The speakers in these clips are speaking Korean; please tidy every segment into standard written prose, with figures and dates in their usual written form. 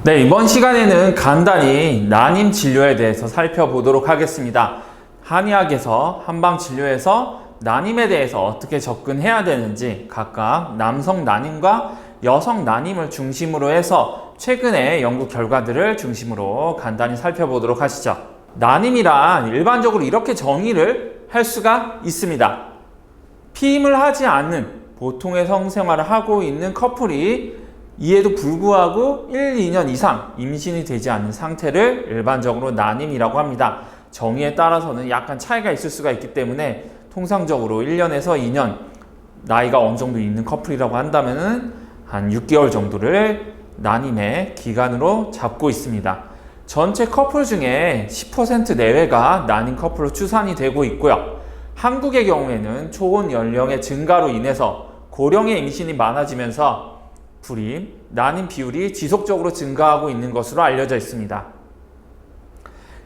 네, 이번 시간에는 간단히 난임 진료에 대해서 살펴보도록 하겠습니다. 한의학에서 한방진료에서 난임에 대해서 어떻게 접근해야 되는지 각각 남성 난임과 여성 난임을 중심으로 해서 최근의 연구 결과들을 중심으로 간단히 살펴보도록 하시죠. 난임이란 일반적으로 이렇게 정의를 할 수가 있습니다. 피임을 하지 않는 보통의 성생활을 하고 있는 커플이 이에도 불구하고 1, 2년 이상 임신이 되지 않는 상태를 일반적으로 난임이라고 합니다. 정의에 따라서는 약간 차이가 있을 수가 있기 때문에 통상적으로 1년에서 2년 나이가 어느 정도 있는 커플이라고 한다면 한 6개월 정도를 난임의 기간으로 잡고 있습니다. 전체 커플 중에 10% 내외가 난임 커플로 추산이 되고 있고요. 한국의 경우에는 초혼 연령의 증가로 인해서 고령의 임신이 많아지면서 불임, 난임 비율이 지속적으로 증가하고 있는 것으로 알려져 있습니다.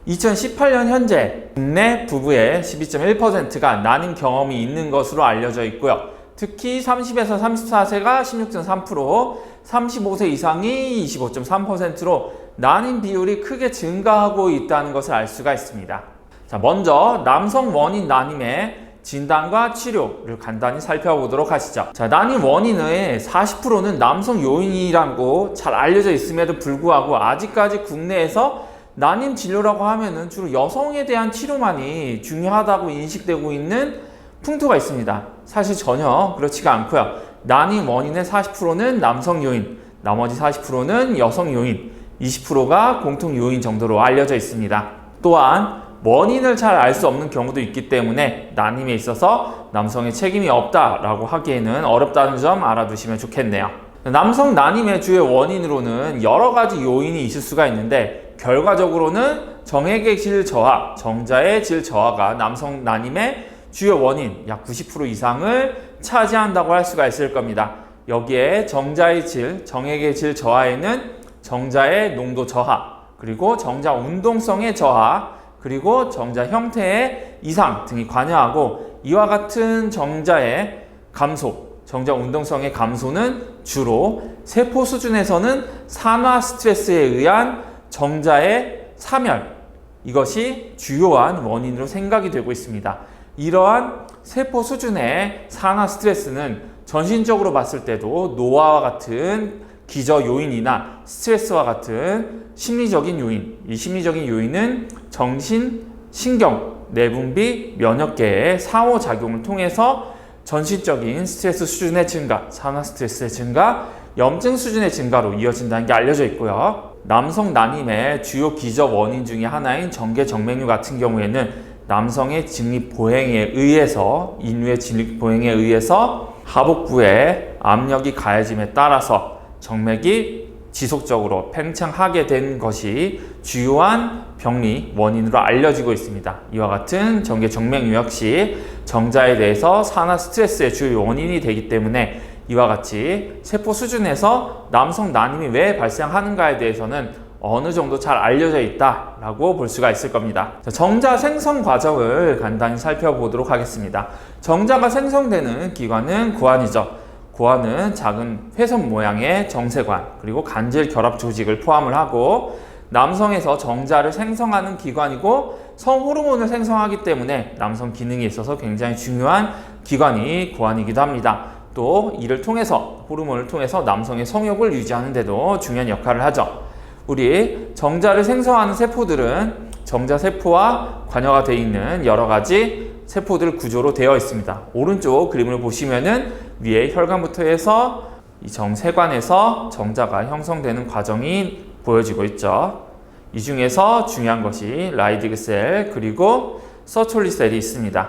2018년 현재 국내 부부의 12.1%가 난임 경험이 있는 것으로 알려져 있고요. 특히 30에서 34세가 16.3%, 35세 이상이 25.3%로 난임 비율이 크게 증가하고 있다는 것을 알 수가 있습니다. 자, 먼저 남성 원인 난임의 진단과 치료를 간단히 살펴보도록 하시죠. 자, 난임 원인의 40%는 남성 요인이라고 잘 알려져 있음에도 불구하고 아직까지 국내에서 난임 진료라고 하면은 주로 여성에 대한 치료만이 중요하다고 인식되고 있는 풍토가 있습니다. 사실 전혀 그렇지가 않고요. 난임 원인의 40%는 남성 요인, 나머지 40%는 여성 요인, 20%가 공통 요인 정도로 알려져 있습니다. 또한 원인을 잘 알 수 없는 경우도 있기 때문에 난임에 있어서 남성의 책임이 없다라고 하기에는 어렵다는 점 알아두시면 좋겠네요. 남성 난임의 주요 원인으로는 여러 가지 요인이 있을 수가 있는데 결과적으로는 정액의 질 저하, 정자의 질 저하가 남성 난임의 주요 원인 약 90% 이상을 차지한다고 할 수가 있을 겁니다. 여기에 정자의 질, 정액의 질 저하에는 정자의 농도 저하, 그리고 정자 운동성의 저하, 그리고 정자 형태의 이상 등이 관여하고 이와 같은 정자의 감소, 정자 운동성의 감소는 주로 세포 수준에서는 산화 스트레스에 의한 정자의 사멸, 이것이 주요한 원인으로 생각이 되고 있습니다. 이러한 세포 수준의 산화 스트레스는 전신적으로 봤을 때도 노화와 같은 기저 요인이나 스트레스와 같은 심리적인 요인, 이 심리적인 요인은 정신, 신경, 내분비, 면역계의 상호작용을 통해서 전신적인 스트레스 수준의 증가, 산화 스트레스의 증가, 염증 수준의 증가로 이어진다는 게 알려져 있고요. 남성 난임의 주요 기저 원인 중에 하나인 정계정맥류 같은 경우에는 남성의 직립보행에 의해서, 인류의 직립보행에 의해서 하복부에 압력이 가해짐에 따라서 정맥이 지속적으로 팽창하게 된 것이 주요한 병리 원인으로 알려지고 있습니다. 이와 같은 정계정맥류 역시 정자에 대해서 산화 스트레스의 주요 원인이 되기 때문에 이와 같이 세포 수준에서 남성 난임이 왜 발생하는가에 대해서는 어느 정도 잘 알려져 있다라고 볼 수가 있을 겁니다. 정자 생성 과정을 간단히 살펴보도록 하겠습니다. 정자가 생성되는 기관은 고환이죠. 고환은 작은 회선 모양의 정세관, 그리고 간질 결합 조직을 포함을 하고 남성에서 정자를 생성하는 기관이고 성호르몬을 생성하기 때문에 남성 기능에 있어서 굉장히 중요한 기관이 고환이기도 합니다. 또 이를 통해서, 호르몬을 통해서 남성의 성욕을 유지하는 데도 중요한 역할을 하죠. 우리 정자를 생성하는 세포들은 정자세포와 관여가 되어 있는 여러 가지 세포들 구조로 되어 있습니다. 오른쪽 그림을 보시면은 위에 혈관부터 해서 이 정세관에서 정자가 형성되는 과정이 보여지고 있죠. 이 중에서 중요한 것이 라이디그 셀 그리고 서톨리 셀이 있습니다.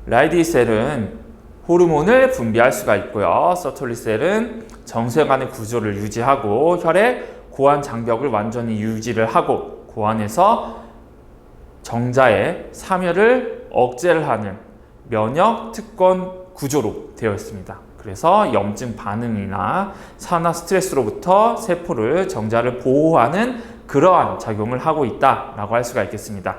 라이디그 셀은 호르몬을 분비할 수가 있고요. 서톨리 셀은 정세관의 구조를 유지하고 혈액 고환 장벽을 완전히 유지를 하고 고환에서 정자의 사멸을 억제를 하는 면역 특권 구조로 되어 있습니다. 그래서 염증 반응이나 산화 스트레스로부터 세포를, 정자를 보호하는 그러한 작용을 하고 있다라고 할 수가 있겠습니다.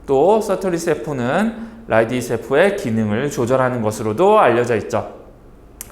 또 서톨리 세포는 라이디 세포의 기능을 조절하는 것으로도 알려져 있죠.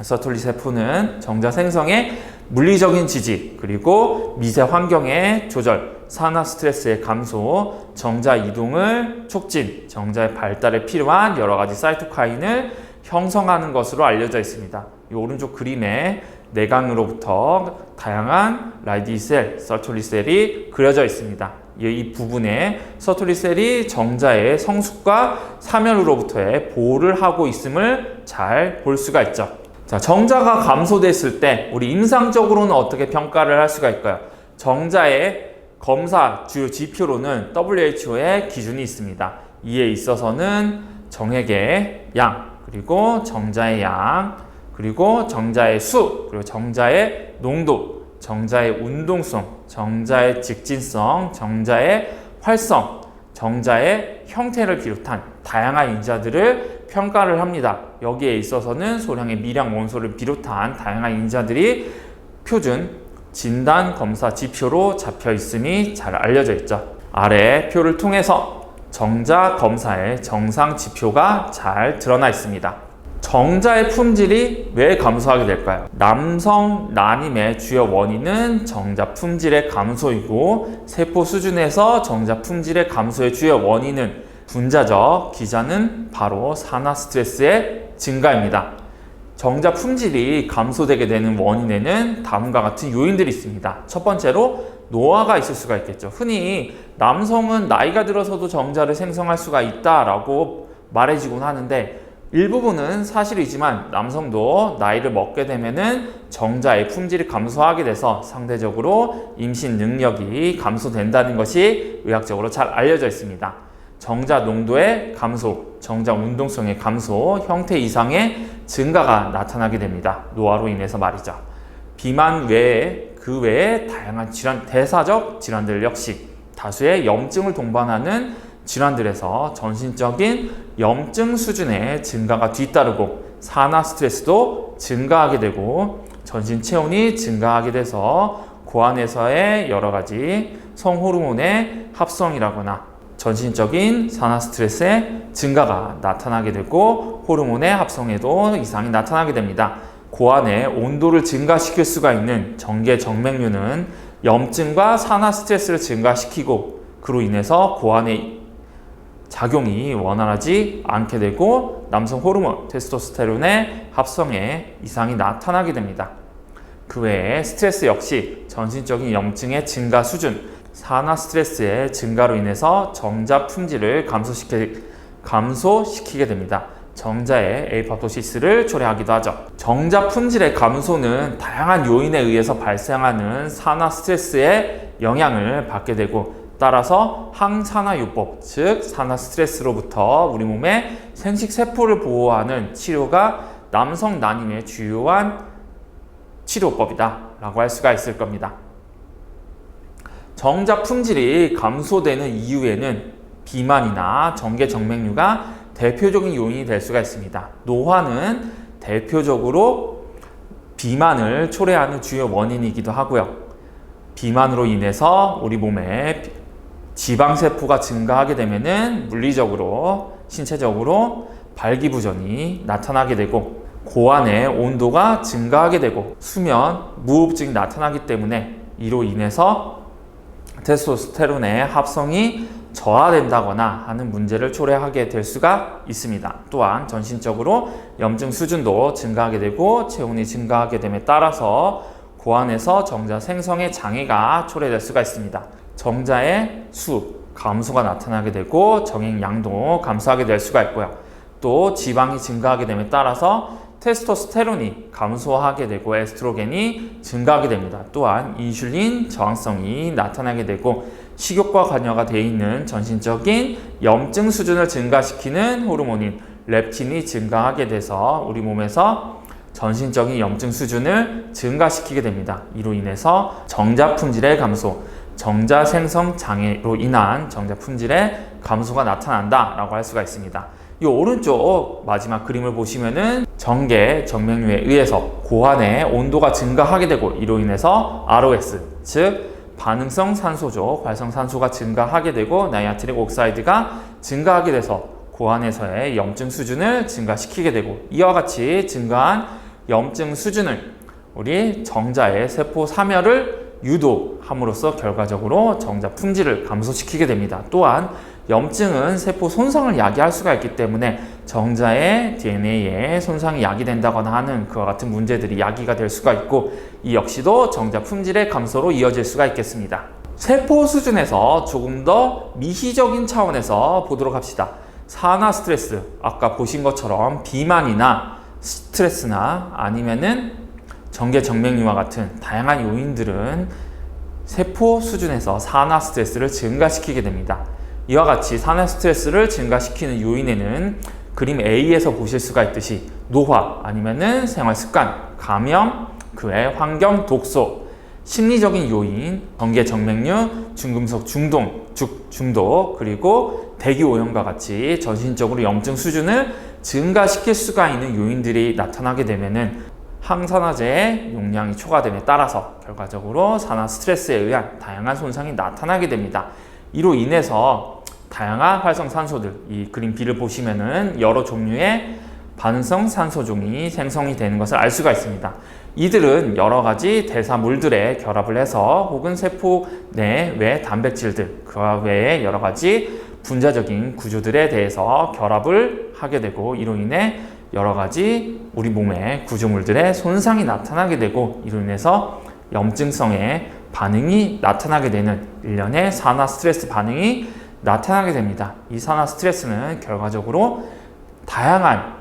서톨리 세포는 정자 생성에 물리적인 지지, 그리고 미세 환경의 조절, 산화 스트레스의 감소, 정자 이동을 촉진, 정자의 발달에 필요한 여러 가지 사이토카인을 형성하는 것으로 알려져 있습니다. 이 오른쪽 그림에 내강으로부터 다양한 라디셀, 서툴리셀이 그려져 있습니다. 이 부분에 서툴리셀이 정자의 성숙과 사멸으로부터의 보호를 하고 있음을 잘 볼 수가 있죠. 자, 정자가 감소됐을 때 우리 임상적으로는 어떻게 평가를 할 수가 있을까요? 정자의 검사 주요 지표로는 WHO의 기준이 있습니다. 이에 있어서는 정액의 양, 그리고 정자의 양, 그리고 정자의 수, 그리고 정자의 농도, 정자의 운동성, 정자의 직진성, 정자의 활성, 정자의 형태를 비롯한 다양한 인자들을 평가를 합니다. 여기에 있어서는 소량의 미량 원소를 비롯한 다양한 인자들이 표준 진단 검사 지표로 잡혀 있음이 잘 알려져 있죠. 아래 표를 통해서 정자 검사의 정상 지표가 잘 드러나 있습니다. 정자의 품질이 왜 감소하게 될까요? 남성 난임의 주요 원인은 정자 품질의 감소이고, 세포 수준에서 정자 품질의 감소의 주요 원인은 분자적 기자는 바로 산화 스트레스의 증가입니다. 정자 품질이 감소되게 되는 원인에는 다음과 같은 요인들이 있습니다. 첫 번째로 노화가 있을 수가 있겠죠. 흔히 남성은 나이가 들어서도 정자를 생성할 수가 있다라고 말해지곤 하는데, 일부분은 사실이지만 남성도 나이를 먹게 되면은 정자의 품질이 감소하게 돼서 상대적으로 임신 능력이 감소된다는 것이 의학적으로 잘 알려져 있습니다. 정자 농도의 감소, 정자 운동성의 감소, 형태 이상의 증가가 나타나게 됩니다. 노화로 인해서 말이죠. 비만 외에 그 외에 다양한 질환, 대사적 질환들 역시 다수의 염증을 동반하는 질환들에서 전신적인 염증 수준의 증가가 뒤따르고, 산화 스트레스도 증가하게 되고, 전신 체온이 증가하게 돼서 고안에서의 여러 가지 성호르몬의 합성이라거나 전신적인 산화 스트레스의 증가가 나타나게 되고, 호르몬의 합성에도 이상이 나타나게 됩니다. 고안의 온도를 증가시킬 수가 있는 정계 정맥류는 염증과 산화 스트레스를 증가시키고, 그로 인해서 고안의 작용이 원활하지 않게 되고 남성 호르몬 테스토스테론의 합성에 이상이 나타나게 됩니다. 그 외에 스트레스 역시 전신적인 염증의 증가 수준, 산화 스트레스의 증가로 인해서 정자 품질을 감소시키게 됩니다. 정자의 에이파토시스를 초래하기도 하죠. 정자 품질의 감소는 다양한 요인에 의해서 발생하는 산화 스트레스의 영향을 받게 되고, 따라서 항산화요법, 즉 산화 스트레스로부터 우리 몸의 생식세포를 보호하는 치료가 남성 난임의 주요한 치료법이다 라고 할 수가 있을 겁니다. 정자 품질이 감소되는 이유에는 비만이나 정계 정맥류가 대표적인 요인이 될 수가 있습니다. 노화는 대표적으로 비만을 초래하는 주요 원인이기도 하고요. 비만으로 인해서 우리 몸에 지방세포가 증가하게 되면은 물리적으로, 신체적으로 발기부전이 나타나게 되고, 고안의 온도가 증가하게 되고, 수면, 무호흡증이 나타나기 때문에 이로 인해서 테스토스테론의 합성이 저하된다거나 하는 문제를 초래하게 될 수가 있습니다. 또한 전신적으로 염증 수준도 증가하게 되고, 체온이 증가하게 됨에 따라서 고안에서 정자 생성의 장애가 초래될 수가 있습니다. 정자의 수, 감소가 나타나게 되고 정액 양도 감소하게 될 수가 있고요. 또 지방이 증가하게 됨에 따라서 테스토스테론이 감소하게 되고 에스트로겐이 증가하게 됩니다. 또한 인슐린 저항성이 나타나게 되고, 식욕과 관여가 되어 있는 전신적인 염증 수준을 증가시키는 호르몬인 렙틴이 증가하게 돼서 우리 몸에서 전신적인 염증 수준을 증가시키게 됩니다. 이로 인해서 정자 품질의 감소, 정자 생성 장애로 인한 정자 품질의 감소가 나타난다라고 할 수가 있습니다. 이 오른쪽 마지막 그림을 보시면은 정계 정맥류에 의해서 고안의 온도가 증가하게 되고, 이로 인해서 ROS, 즉 반응성 산소족 활성산소가 증가하게 되고 나이아트릭 옥사이드가 증가하게 돼서 고안에서의 염증 수준을 증가시키게 되고, 이와 같이 증가한 염증 수준을 우리 정자의 세포 사멸을 유도함으로써 결과적으로 정자 품질을 감소시키게 됩니다. 또한 염증은 세포 손상을 야기할 수가 있기 때문에 정자의 DNA에 손상이 야기된다거나 하는 그와 같은 문제들이 야기가 될 수가 있고, 이 역시도 정자 품질의 감소로 이어질 수가 있겠습니다. 세포 수준에서 조금 더 미시적인 차원에서 보도록 합시다. 산화 스트레스, 아까 보신 것처럼 비만이나 스트레스나 아니면은 정계정맥류와 같은 다양한 요인들은 세포 수준에서 산화 스트레스를 증가시키게 됩니다. 이와 같이 산화 스트레스를 증가시키는 요인에는 그림 A에서 보실 수가 있듯이 노화, 아니면은 생활습관, 감염, 그 외 환경, 독소, 심리적인 요인, 정계정맥류, 중금속 중독, 그리고 대기오염과 같이 전신적으로 염증 수준을 증가시킬 수가 있는 요인들이 나타나게 되면은 항산화제의 용량이 초과됨에 따라서 결과적으로 산화 스트레스에 의한 다양한 손상이 나타나게 됩니다. 이로 인해서 다양한 활성산소들, 이 그림 B를 보시면은 여러 종류의 반응성 산소종이 생성이 되는 것을 알 수가 있습니다. 이들은 여러 가지 대사물들에 결합을 해서 혹은 세포 내 외 단백질들, 그 외에 여러 가지 분자적인 구조들에 대해서 결합을 하게 되고, 이로 인해 여러 가지 우리 몸의 구조물들의 손상이 나타나게 되고, 이로 인해서 염증성의 반응이 나타나게 되는 일련의 산화 스트레스 반응이 나타나게 됩니다. 이 산화 스트레스는 결과적으로 다양한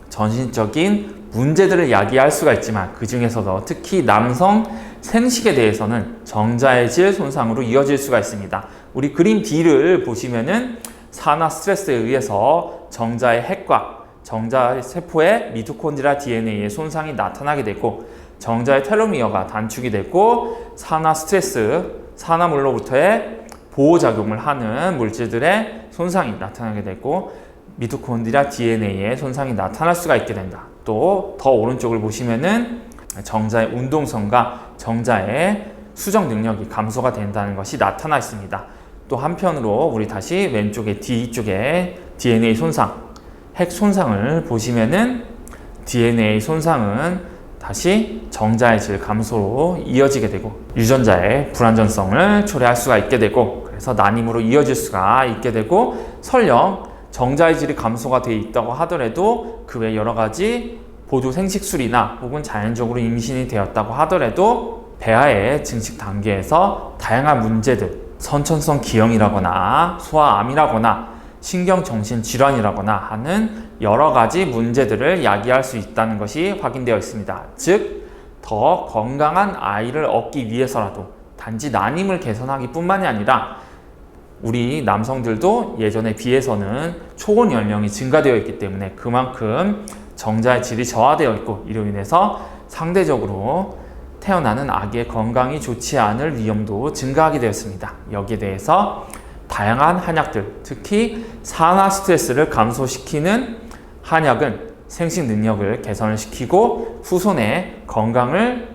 전신적인 문제들을 야기할 수가 있지만, 그 중에서도 특히 남성 생식에 대해서는 정자의 질 손상으로 이어질 수가 있습니다. 우리 그림 D를 보시면은 산화 스트레스에 의해서 정자의 핵과 정자 세포의 미토콘드리아 DNA의 손상이 나타나게 되고, 정자의 텔로미어가 단축이 되고, 산화 스트레스, 산화물로부터의 보호작용을 하는 물질들의 손상이 나타나게 되고, 미토콘드리아 DNA의 손상이 나타날 수가 있게 된다. 또 더 오른쪽을 보시면은 정자의 운동성과 정자의 수정 능력이 감소가 된다는 것이 나타나 있습니다. 또 한편으로 우리 다시 왼쪽에 D쪽에 DNA 손상, 핵 손상을 보시면은 DNA 손상은 다시 정자의 질 감소로 이어지게 되고, 유전자의 불완전성을 초래할 수가 있게 되고, 그래서 난임으로 이어질 수가 있게 되고, 설령 정자의 질이 감소가 되어 있다고 하더라도 그 외 여러 가지 보조 생식술이나 혹은 자연적으로 임신이 되었다고 하더라도 배아의 증식 단계에서 다양한 문제들, 선천성 기형이라거나 소아암이라거나 신경정신질환이라거나 하는 여러 가지 문제들을 야기할 수 있다는 것이 확인되어 있습니다. 즉, 더 건강한 아이를 얻기 위해서라도 단지 난임을 개선하기 뿐만이 아니라 우리 남성들도 예전에 비해서는 초혼 연령이 증가되어 있기 때문에 그만큼 정자의 질이 저하되어 있고, 이로 인해서 상대적으로 태어나는 아기의 건강이 좋지 않을 위험도 증가하게 되었습니다. 여기에 대해서 다양한 한약들, 특히 산화 스트레스를 감소시키는 한약은 생식 능력을 개선을 시키고 후손의 건강을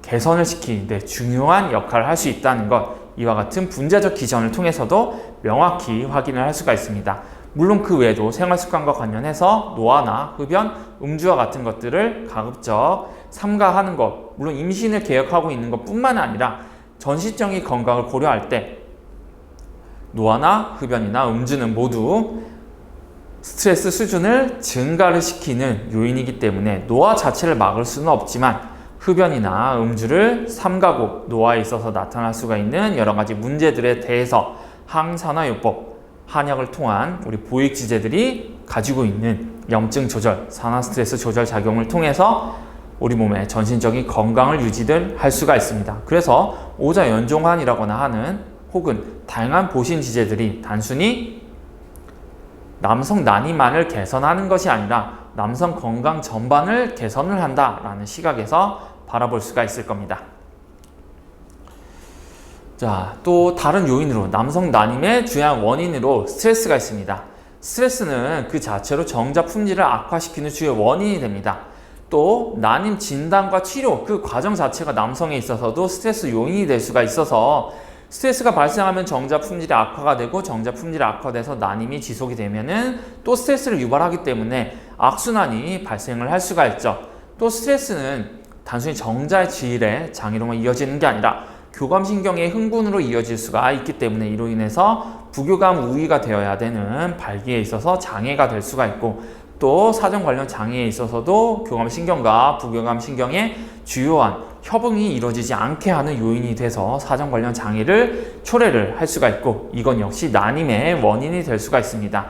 개선을 시키는 데 중요한 역할을 할 수 있다는 것, 이와 같은 분자적 기전을 통해서도 명확히 확인을 할 수가 있습니다. 물론 그 외에도 생활습관과 관련해서 노화나 흡연, 음주와 같은 것들을 가급적 삼가하는 것, 물론 임신을 계획하고 있는 것 뿐만 아니라 전신적인 건강을 고려할 때 노화나 흡연이나 음주는 모두 스트레스 수준을 증가를 시키는 요인이기 때문에 노화 자체를 막을 수는 없지만 흡연이나 음주를 삼가고 노화에 있어서 나타날 수가 있는 여러 가지 문제들에 대해서 항산화요법, 한약을 통한 우리 보익지제들이 가지고 있는 염증 조절, 산화 스트레스 조절 작용을 통해서 우리 몸의 전신적인 건강을 유지를 할 수가 있습니다. 그래서 오자연종환이라거나 하는 혹은 다양한 보신지제들이 단순히 남성 난임만을 개선하는 것이 아니라 남성 건강 전반을 개선을 한다라는 시각에서 바라볼 수가 있을 겁니다. 자, 또 다른 요인으로 남성 난임의 중요한 원인으로 스트레스가 있습니다. 스트레스는 그 자체로 정자 품질을 악화시키는 주요 원인이 됩니다. 또 난임 진단과 치료 그 과정 자체가 남성에 있어서도 스트레스 요인이 될 수가 있어서 스트레스가 발생하면 정자 품질이 악화가 되고 정자 품질이 악화돼서 난임이 지속이 되면은 또 스트레스를 유발하기 때문에 악순환이 발생을 할 수가 있죠. 또 스트레스는 단순히 정자의 질의 장애로만 이어지는 게 아니라 교감신경의 흥분으로 이어질 수가 있기 때문에 이로 인해서 부교감 우위가 되어야 되는 발기에 있어서 장애가 될 수가 있고, 또 사정 관련 장애에 있어서도 교감신경과 부교감신경의 주요한 협응이 이루어지지 않게 하는 요인이 돼서 사정 관련 장애를 초래를 할 수가 있고, 이건 역시 난임의 원인이 될 수가 있습니다.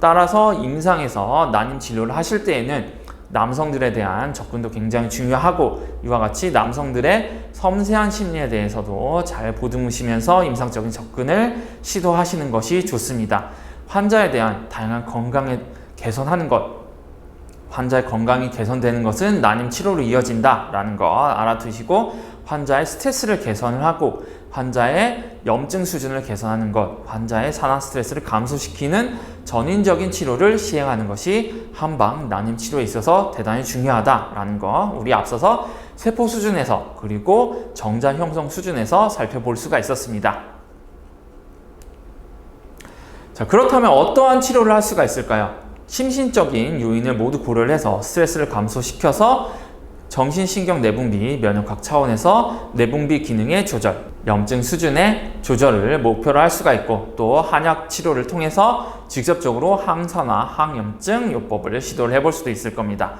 따라서 임상에서 난임 진료를 하실 때에는 남성들에 대한 접근도 굉장히 중요하고, 이와 같이 남성들의 섬세한 심리에 대해서도 잘 보듬으시면서 임상적인 접근을 시도하시는 것이 좋습니다. 환자에 대한 다양한 건강을 개선하는 것, 환자의 건강이 개선되는 것은 난임 치료로 이어진다라는 거 알아두시고, 환자의 스트레스를 개선을 하고 환자의 염증 수준을 개선하는 것, 환자의 산화 스트레스를 감소시키는 전인적인 치료를 시행하는 것이 한방 난임 치료에 있어서 대단히 중요하다라는 거 우리 앞서서 세포 수준에서 그리고 정자 형성 수준에서 살펴볼 수가 있었습니다. 자, 그렇다면 어떠한 치료를 할 수가 있을까요? 심신적인 요인을 모두 고려를 해서 스트레스를 감소시켜서 정신신경 내분비, 면역학 차원에서 내분비 기능의 조절, 염증 수준의 조절을 목표로 할 수가 있고, 또 한약 치료를 통해서 직접적으로 항산화, 항염증 요법을 시도를 해볼 수도 있을 겁니다.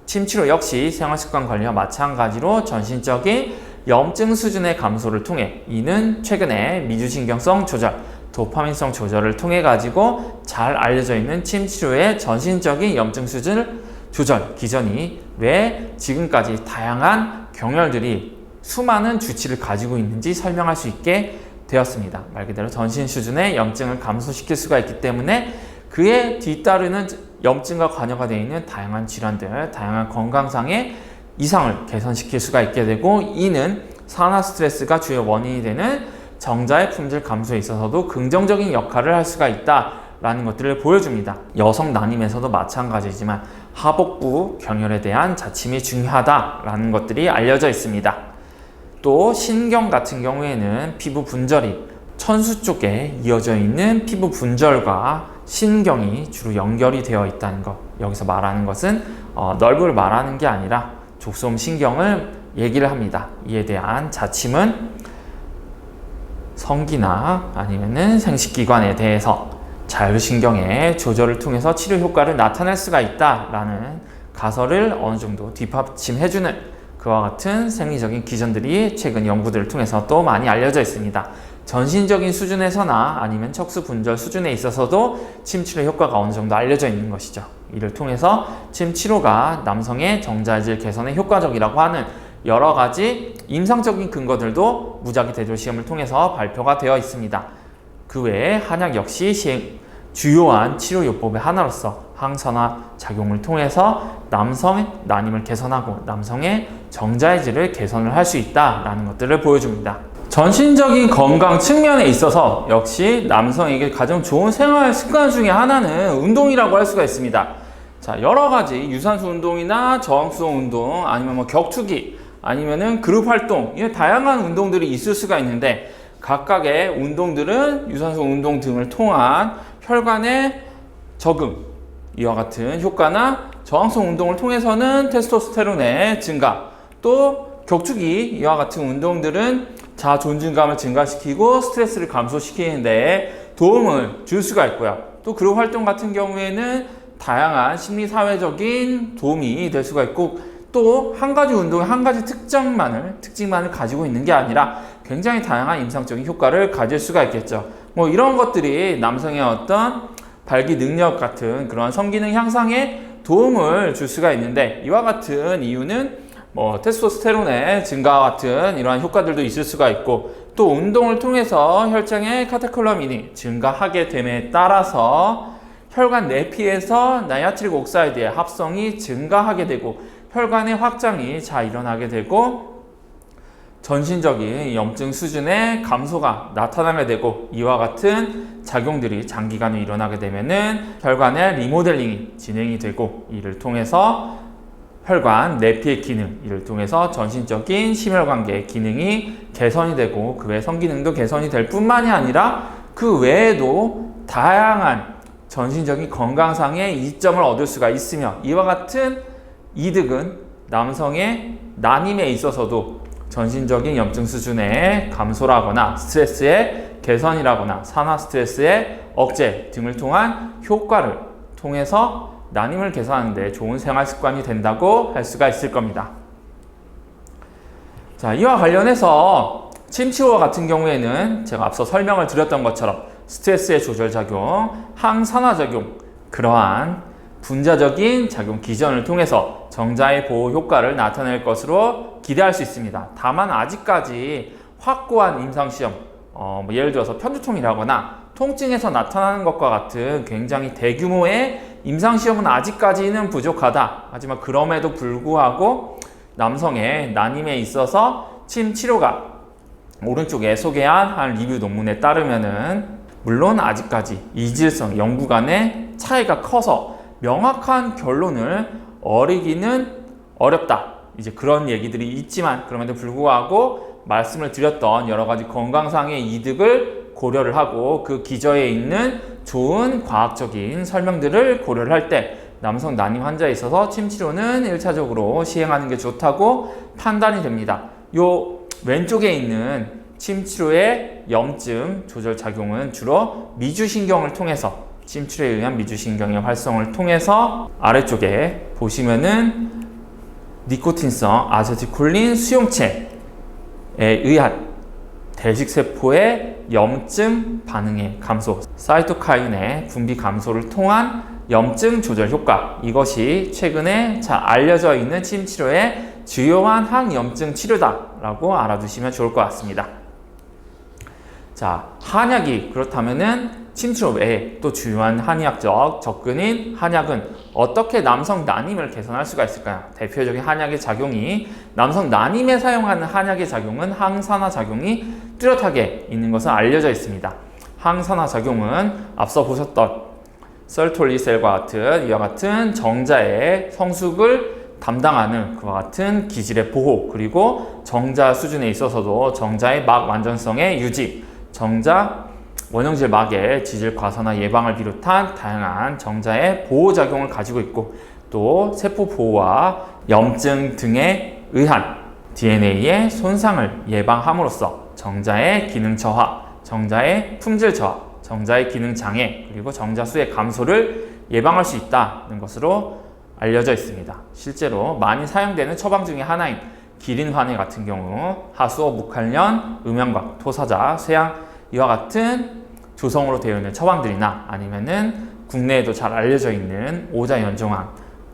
침 치료 역시 생활습관 관리와 마찬가지로 전신적인 염증 수준의 감소를 통해, 이는 최근에 미주신경성 조절, 도파민성 조절을 통해 가지고 잘 알려져 있는 침 치료의 전신적인 염증 수준을 조절 기전이 왜 지금까지 다양한 경열들이 수많은 주치를 가지고 있는지 설명할 수 있게 되었습니다. 말 그대로 전신 수준의 염증을 감소시킬 수가 있기 때문에 그에 뒤따르는 염증과 관여가 되어 있는 다양한 질환들, 다양한 건강상의 이상을 개선시킬 수가 있게 되고, 이는 산화 스트레스가 주요 원인이 되는 정자의 품질 감소에 있어서도 긍정적인 역할을 할 수가 있다라는 것들을 보여줍니다. 여성 난임에서도 마찬가지지만 하복부 경혈에 대한 자침이 중요하다라는 것들이 알려져 있습니다. 또 신경 같은 경우에는 피부 분절이 천수 쪽에 이어져 있는 피부 분절과 신경이 주로 연결이 되어 있다는 것, 여기서 말하는 것은 널브를 말하는 게 아니라 족소음 신경을 얘기를 합니다. 이에 대한 자침은 성기나 아니면은 생식기관에 대해서 자율신경의 조절을 통해서 치료 효과를 나타낼 수가 있다라는 가설을 어느 정도 뒷받침해주는 그와 같은 생리적인 기전들이 최근 연구들을 통해서 또 많이 알려져 있습니다. 전신적인 수준에서나 아니면 척수 분절 수준에 있어서도 침 치료 효과가 어느 정도 알려져 있는 것이죠. 이를 통해서 침 치료가 남성의 정자질 개선에 효과적이라고 하는 여러 가지 임상적인 근거들도 무작위 대조 시험을 통해서 발표가 되어 있습니다. 그 외에 한약 역시 주요한 치료 요법의 하나로서 항산화 작용을 통해서 남성의 난임을 개선하고 남성의 정자의 질을 개선을 할 수 있다라는 것들을 보여줍니다. 전신적인 건강 측면에 있어서 역시 남성에게 가장 좋은 생활 습관 중에 하나는 운동이라고 할 수가 있습니다. 자, 여러 가지 유산소 운동이나 저항성 운동, 아니면 뭐 격투기, 아니면은 그룹 활동, 이런 다양한 운동들이 있을 수가 있는데, 각각의 운동들은 유산소 운동 등을 통한 혈관의 적응, 이와 같은 효과나 저항성 운동을 통해서는 테스토스테론의 증가, 또 격투기, 이와 같은 운동들은 자아 존중감을 증가시키고 스트레스를 감소시키는 데 도움을 줄 수가 있고요. 또 그룹 활동 같은 경우에는 다양한 심리사회적인 도움이 될 수가 있고, 또 한 가지 운동에 한 가지 특징만을 가지고 있는 게 아니라 굉장히 다양한 임상적인 효과를 가질 수가 있겠죠. 뭐 이런 것들이 남성의 어떤 발기 능력 같은 그런 성기능 향상에 도움을 줄 수가 있는데, 이와 같은 이유는 뭐 테스토스테론의 증가와 같은 이러한 효과들도 있을 수가 있고, 또 운동을 통해서 혈장의 카테콜라민이 증가하게 됨에 따라서 혈관 내피에서 나이아트릭 옥사이드의 합성이 증가하게 되고 혈관의 확장이 잘 일어나게 되고 전신적인 염증 수준의 감소가 나타나게 되고, 이와 같은 작용들이 장기간에 일어나게 되면은 혈관의 리모델링이 진행이 되고, 이를 통해서 혈관 내피의 기능, 이를 통해서 전신적인 심혈관계의 기능이 개선이 되고, 그 외 성기능도 개선이 될 뿐만이 아니라 그 외에도 다양한 전신적인 건강상의 이점을 얻을 수가 있으며, 이와 같은 이득은 남성의 난임에 있어서도 전신적인 염증 수준의 감소라거나 스트레스의 개선이라거나 산화 스트레스의 억제 등을 통한 효과를 통해서 난임을 개선하는 데 좋은 생활 습관이 된다고 할 수가 있을 겁니다. 자, 이와 관련해서 침치료와 같은 경우에는 제가 앞서 설명을 드렸던 것처럼 스트레스의 조절작용, 항산화작용, 그러한 분자적인 작용 기전을 통해서 정자의 보호 효과를 나타낼 것으로 기대할 수 있습니다. 다만 아직까지 확고한 임상시험, 예를 들어서 편두통이라거나 통증에서 나타나는 것과 같은 굉장히 대규모의 임상시험은 아직까지는 부족하다. 하지만 그럼에도 불구하고 남성의 난임에 있어서 침치료가 오른쪽에 소개한 한 리뷰 논문에 따르면은 물론 아직까지 이질성 연구 간의 차이가 커서 명확한 결론을 어리기는 어렵다. 이제 그런 얘기들이 있지만 그럼에도 불구하고 말씀을 드렸던 여러 가지 건강상의 이득을 고려를 하고 그 기저에 있는 좋은 과학적인 설명들을 고려를 할 때 남성 난임 환자에 있어서 침치료는 1차적으로 시행하는 게 좋다고 판단이 됩니다. 요 왼쪽에 있는 침치료의 염증 조절 작용은 주로 미주신경을 통해서 침치료에 의한 미주신경의 활성을 통해서 아래쪽에 보시면은 니코틴성 아세틸콜린 수용체에 의한 대식세포의 염증 반응의 감소, 사이토카인의 분비 감소를 통한 염증 조절 효과, 이것이 최근에 잘 알려져 있는 침치료의 주요한 항염증 치료다라고 알아두시면 좋을 것 같습니다. 자, 한약이 그렇다면은 침치료 외에 또 주요한 한의학적 접근인 한약은 어떻게 남성 난임을 개선할 수가 있을까요? 대표적인 한약의 작용이 남성 난임에 사용하는 한약의 작용은 항산화 작용이 뚜렷하게 있는 것은 알려져 있습니다. 항산화 작용은 앞서 보셨던 설톨리셀과 같은 이와 같은 정자의 성숙을 담당하는 그와 같은 기질의 보호, 그리고 정자 수준에 있어서도 정자의 막 완전성의 유지, 정자 원형질 막의 지질 과산화 예방을 비롯한 다양한 정자의 보호작용을 가지고 있고, 또 세포 보호와 염증 등에 의한 DNA의 손상을 예방함으로써 정자의 기능 저하, 정자의 품질 저하, 정자의 기능 장애, 그리고 정자 수의 감소를 예방할 수 있다는 것으로 알려져 있습니다. 실제로 많이 사용되는 처방 중에 하나인 기린환해 같은 경우 하수오, 묵할련, 음양각, 토사자, 쇠양 이와 같은 조성으로 되어 있는 처방들이나 아니면은 국내에도 잘 알려져 있는 오자 연종황,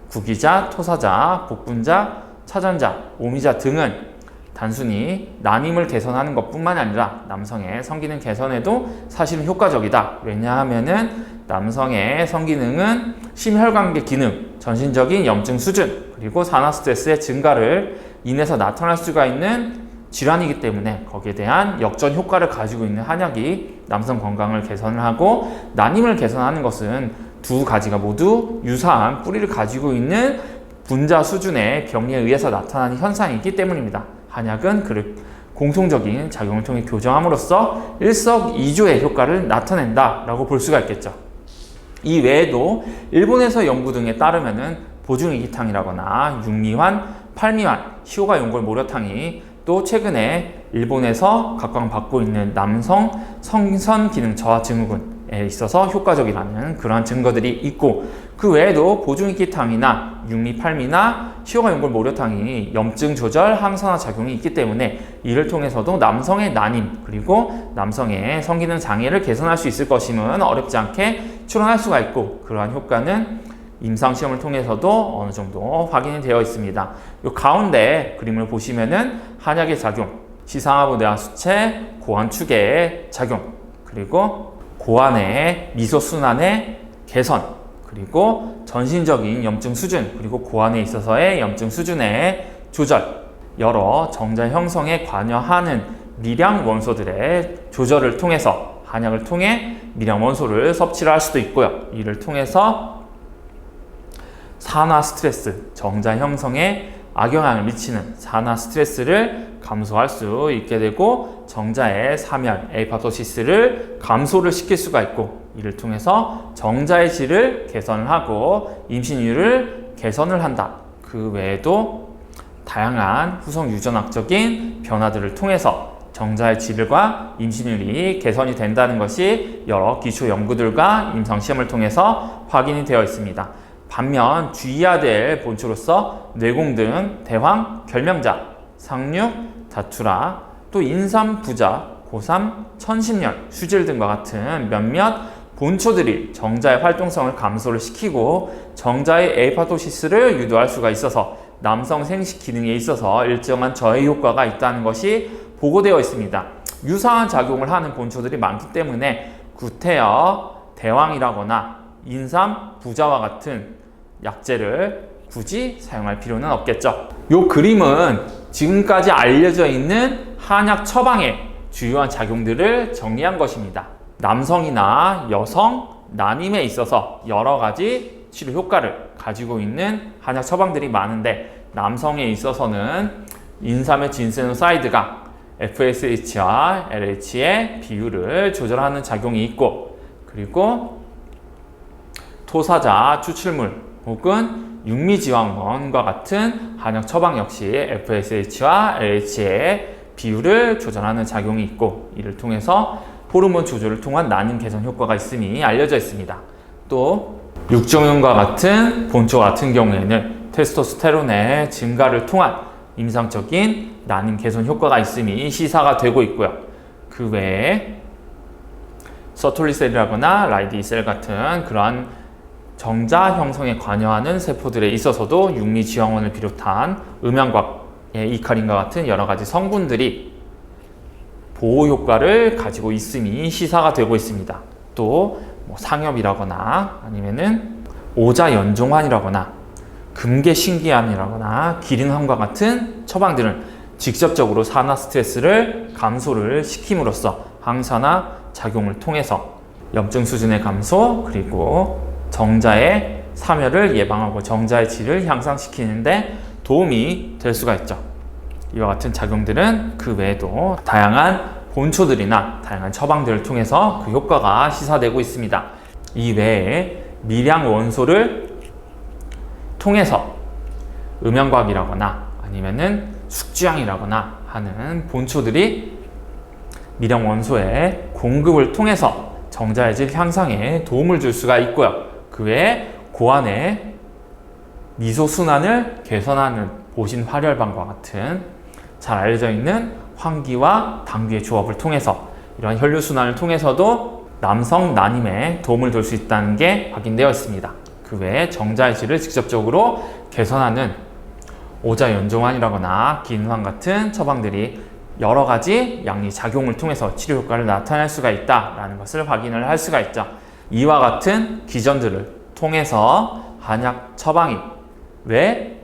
구기자, 토사자, 복분자, 차전자, 오미자 등은 단순히 난임을 개선하는 것뿐만 아니라 남성의 성기능 개선에도 사실은 효과적이다. 왜냐하면은 남성의 성기능은 심혈관계 기능, 전신적인 염증 수준, 그리고 산화 스트레스의 증가를 인해서 나타날 수가 있는 질환이기 때문에 거기에 대한 역전 효과를 가지고 있는 한약이 남성 건강을 개선을 하고 난임을 개선하는 것은 두 가지가 모두 유사한 뿌리를 가지고 있는 분자 수준의 병리에 의해서 나타나는 현상이기 때문입니다. 한약은 그 공통적인 작용을 통해 교정함으로써 일석이조의 효과를 나타낸다라고 볼 수가 있겠죠. 이 외에도 일본에서 연구 등에 따르면은 보중이기탕이라거나 육미환, 팔미환, 시오가 연골 모려탕이 또 최근에 일본에서 각광받고 있는 남성 성선 기능 저하 증후군에 있어서 효과적이라는 그러한 증거들이 있고, 그 외에도 보중이기탕이나 육미, 팔미나 시오가 연골 모려탕이 염증 조절, 항산화 작용이 있기 때문에 이를 통해서도 남성의 난임 그리고 남성의 성기능 장애를 개선할 수 있을 것임은 어렵지 않게 추론할 수가 있고, 그러한 효과는 임상시험을 통해서도 어느 정도 확인이 되어 있습니다. 이 가운데 그림을 보시면은 한약의 작용, 시상하부내하 수체, 고환 축의 작용, 그리고 고환의 미소순환의 개선, 그리고 전신적인 염증 수준, 그리고 고환에 있어서의 염증 수준의 조절, 여러 정자 형성에 관여하는 미량 원소들의 조절을 통해서 한약을 통해 미량 원소를 섭취를 할 수도 있고요. 이를 통해서 산화 스트레스, 정자 형성에 악영향을 미치는 산화 스트레스를 감소할 수 있게 되고 정자의 사멸, 에이파토시스를 감소를 시킬 수가 있고, 이를 통해서 정자의 질을 개선을 하고 임신율을 개선을 한다. 그 외에도 다양한 후성 유전학적인 변화들을 통해서 정자의 질과 임신율이 개선이 된다는 것이 여러 기초 연구들과 임상시험을 통해서 확인이 되어 있습니다. 반면 주의해야 될 본초로서 뇌공 등 대황, 결명자, 상륙, 다투라, 또 인삼, 부자, 고삼, 천신년, 수질 등과 같은 몇몇 본초들이 정자의 활동성을 감소를 시키고 정자의 에이파토시스를 유도할 수가 있어서 남성 생식 기능에 있어서 일정한 저해 효과가 있다는 것이 보고되어 있습니다. 유사한 작용을 하는 본초들이 많기 때문에 구태여, 대왕이라거나 인삼, 부자와 같은 약재를 굳이 사용할 필요는 없겠죠. 이 그림은 지금까지 알려져 있는 한약 처방의 주요한 작용들을 정리한 것입니다. 남성이나 여성, 난임에 있어서 여러 가지 치료 효과를 가지고 있는 한약 처방들이 많은데 남성에 있어서는 인삼의 진세노사이드가 FSH와 LH의 비율을 조절하는 작용이 있고, 그리고 토사자 추출물 혹은 육미지황원과 같은 한약 처방 역시 FSH와 LH의 비율을 조절하는 작용이 있고, 이를 통해서 호르몬 조절을 통한 난임 개선 효과가 있음이 알려져 있습니다. 또 육종윤과 같은 본초 같은 경우에는 테스토스테론의 증가를 통한 임상적인 난임 개선 효과가 있음이 시사가 되고 있고요. 그 외에 서툴리셀이라거나 라이디셀 같은 그러한 정자 형성에 관여하는 세포들에 있어서도 육미지황원을 비롯한 음양곽의 이카린과 같은 여러 가지 성분들이 보호 효과를 가지고 있음이 시사가 되고 있습니다. 또 상엽이라거나 아니면은 오자연종환이라거나 금계신기암이라거나 기린환과 같은 처방들은 직접적으로 산화 스트레스를 감소를 시킴으로써 항산화 작용을 통해서 염증 수준의 감소, 그리고 정자의 사멸을 예방하고 정자의 질을 향상시키는데 도움이 될 수가 있죠. 이와 같은 작용들은 그 외에도 다양한 본초들이나 다양한 처방들을 통해서 그 효과가 시사되고 있습니다. 이 외에 밀양 원소를 통해서 음양곽이라거나 아니면은 숙주양이라거나 하는 본초들이 밀양 원소의 공급을 통해서 정자의 질 향상에 도움을 줄 수가 있고요. 그 외에 고환의 미소순환을 개선하는 보신활혈방과 같은 잘 알려져 있는 황기와 당귀의 조합을 통해서 이러한 혈류순환을 통해서도 남성 난임에 도움을 줄 수 있다는 게 확인되어 있습니다. 그 외에 정자의 질을 직접적으로 개선하는 오자연종환이라거나 기인환 같은 처방들이 여러 가지 양리 작용을 통해서 치료 효과를 나타낼 수가 있다는 것을 확인을 할 수가 있죠. 이와 같은 기전들을 통해서 한약 처방이 왜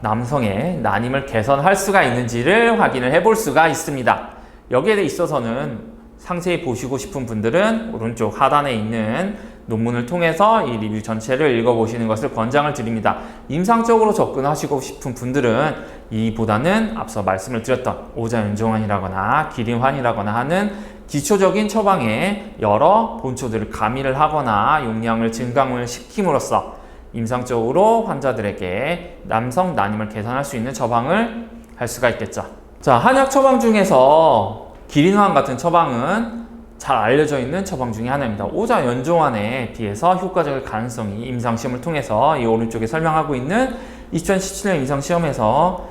남성의 난임을 개선할 수가 있는지를 확인을 해볼 수가 있습니다. 여기에 있어서는 상세히 보시고 싶은 분들은 오른쪽 하단에 있는 논문을 통해서 이 리뷰 전체를 읽어보시는 것을 권장을 드립니다. 임상적으로 접근하시고 싶은 분들은 이보다는 앞서 말씀을 드렸던 오자연종환이라거나 기린환이라거나 하는 기초적인 처방에 여러 본초들을 가미를 하거나 용량을 증강을 시킴으로써 임상적으로 환자들에게 남성 난임을 개선할 수 있는 처방을 할 수가 있겠죠. 자, 한약 처방 중에서 기린환 같은 처방은 잘 알려져 있는 처방 중에 하나입니다. 오자연종환에 비해서 효과적일 가능성이 임상시험을 통해서 이 오른쪽에 설명하고 있는 2017년 임상시험에서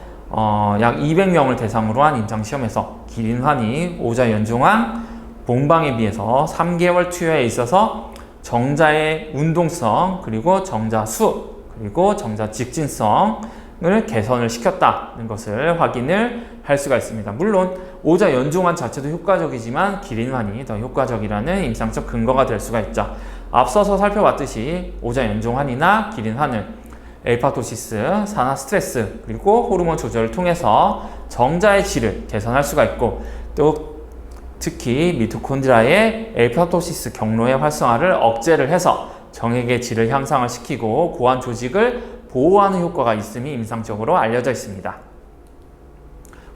약 200명을 대상으로 한 임상시험에서 기린환이 오자연종환 본방에 비해서 3개월 투여에 있어서 정자의 운동성, 그리고 정자 수, 그리고 정자 직진성을 개선을 시켰다는 것을 확인을 할 수가 있습니다. 물론 오자연종환 자체도 효과적이지만 기린환이 더 효과적이라는 임상적 근거가 될 수가 있죠. 앞서서 살펴봤듯이 오자연종환이나 기린환은 에이파토시스, 산화 스트레스, 그리고 호르몬 조절을 통해서 정자의 질을 개선할 수가 있고, 또 특히 미토콘드리아의 에이파토시스 경로의 활성화를 억제를 해서 정액의 질을 향상을 시키고 고환 조직을 보호하는 효과가 있음이 임상적으로 알려져 있습니다.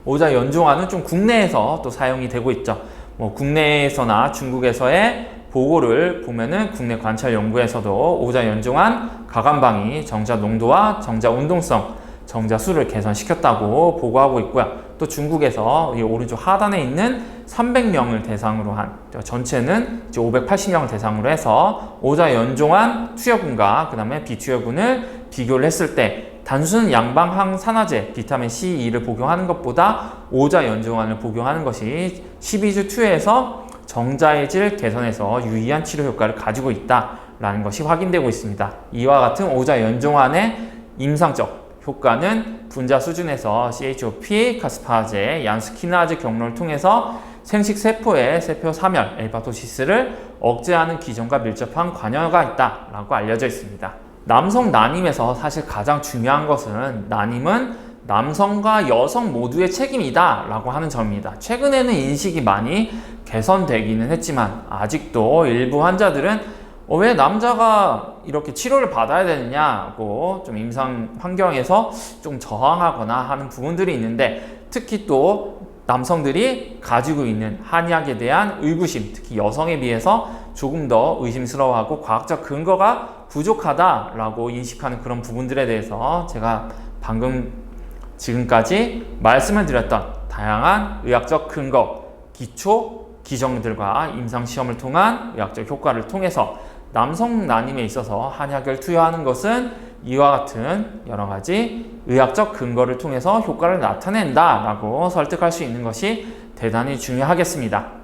오자연종환은 좀 국내에서 또 사용이 되고 있죠. 국내에서나 중국에서의 보고를 보면은 국내 관찰 연구에서도 오자연종환 가감방이 정자 농도와 정자 운동성, 정자 수를 개선시켰다고 보고하고 있고요. 또 중국에서 이 오른쪽 하단에 있는 300명을 대상으로 한, 전체는 이제 580명을 대상으로 해서 오자 연종한 투여군과 그 다음에 비투여군을 비교를 했을 때 단순 양방 항산화제 비타민 C2를 복용하는 것보다 오자 연종안을 복용하는 것이 12주 투여에서 정자의 질 개선에서 유의한 치료 효과를 가지고 있다라는 것이 확인되고 있습니다. 이와 같은 오자 연종안의 임상적 효과는 분자 수준에서 CHOP, 카스파제, 얀스키나즈 경로를 통해서 생식세포의 세포 사멸, 엘파토시스를 억제하는 기전과 밀접한 관여가 있다라고 알려져 있습니다. 남성 난임에서 사실 가장 중요한 것은 난임은 남성과 여성 모두의 책임이다 라고 하는 점입니다. 최근에는 인식이 많이 개선되기는 했지만 아직도 일부 환자들은 왜 남자가 이렇게 치료를 받아야 되느냐고 좀 임상 환경에서 좀 저항하거나 하는 부분들이 있는데, 특히 또 남성들이 가지고 있는 한의학에 대한 의구심, 특히 여성에 비해서 조금 더 의심스러워하고 과학적 근거가 부족하다라고 인식하는 그런 부분들에 대해서 제가 방금 지금까지 말씀을 드렸던 다양한 의학적 근거, 기초 기정들과 임상시험을 통한 의학적 효과를 통해서 남성 난임에 있어서 한약을 투여하는 것은 이와 같은 여러 가지 의학적 근거를 통해서 효과를 나타낸다라고 설득할 수 있는 것이 대단히 중요하겠습니다.